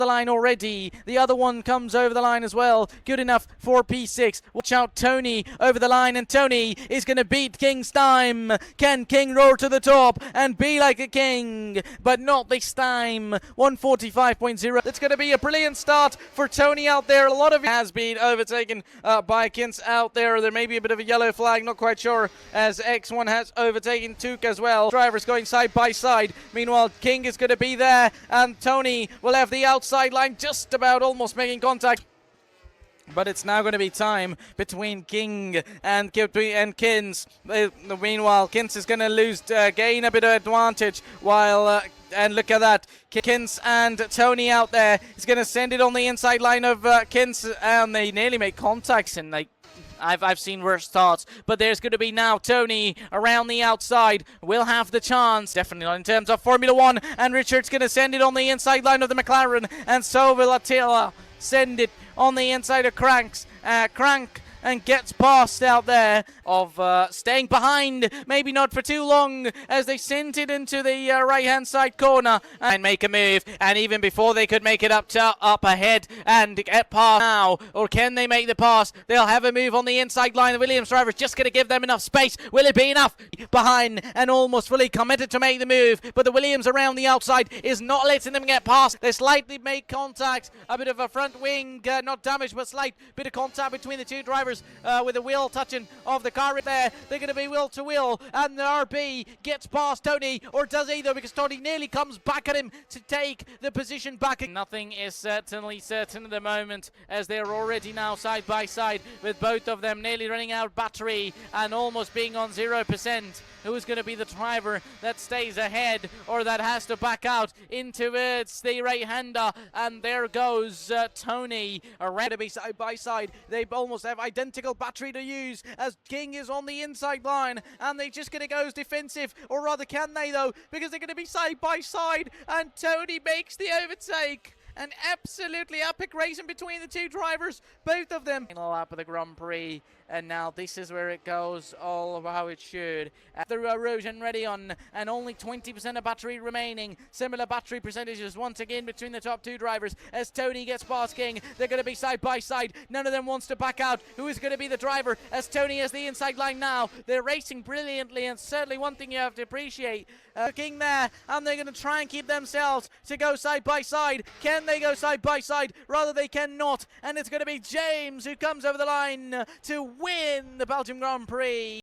the line already. The other one comes over the line as well. Good enough for P6. Watch out, Tony over the line, and Tony is going to beat King's time. Can King roar to the top and be like a king? But not this time. 145.0. It's going to be a brilliant start for Tony out there. A lot of it has been overtaken by Kins out there. There may be a bit of a yellow flag, not quite sure, as X1 has overtaken Took as well. Drivers going side by side. Meanwhile, King is going to be there, and Tony will have the outside line, just about almost making contact. But it's now going to be time between King and Kins. Meanwhile, Kins is going to gain a bit of advantage, while and look at that, Kins and Tony out there. He's going to send it on the inside line of Kins, and they nearly make contacts, and I've seen worse starts, but there's going to be now Tony around the outside. Will have the chance, definitely not in terms of Formula 1, and Richard's going to send it on the inside line of the McLaren, and so will Attila send it on the inside of Crank, and gets past out there of staying behind, maybe not for too long, as they sent it into the right-hand side corner and make a move. And even before they could make it up ahead and get past now, or can they make the pass? They'll have a move on the inside line. The Williams driver's just going to give them enough space. Will it be enough? Behind and almost fully committed to make the move, but the Williams around the outside is not letting them get past. They slightly make contact, a bit of a front wing, not damaged, but slight bit of contact between the two drivers. With the wheel touching of the car there. They're going to be wheel to wheel, and the RB gets past Tony, or does either, because Tony nearly comes back at him to take the position back. Nothing is certainly certain at the moment, as they're already now side by side, with both of them nearly running out of battery and almost being on 0%. Who's going to be the driver that stays ahead, or that has to back out into it's the right-hander? And there goes Tony around to be side by side. They almost have identical battery to use, as King is on the inside line, and they just going to go defensive, or rather can they though, because they're going to be side by side, and Tony makes the overtake. An absolutely epic racing between the two drivers, both of them. Final lap of the Grand Prix, and now this is where it goes all of how it should. The erosion ready on, and only 20% of battery remaining. Similar battery percentages once again between the top two drivers, as Tony gets past King. They're going to be side by side. None of them wants to back out. Who is going to be the driver, as Tony has the inside line now? They're racing brilliantly, and certainly one thing you have to appreciate, King there, and they're going to try and keep themselves to go side by side. Can they go side by side? Rather, they cannot, and it's going to be James who comes over the line to win the Belgium Grand Prix.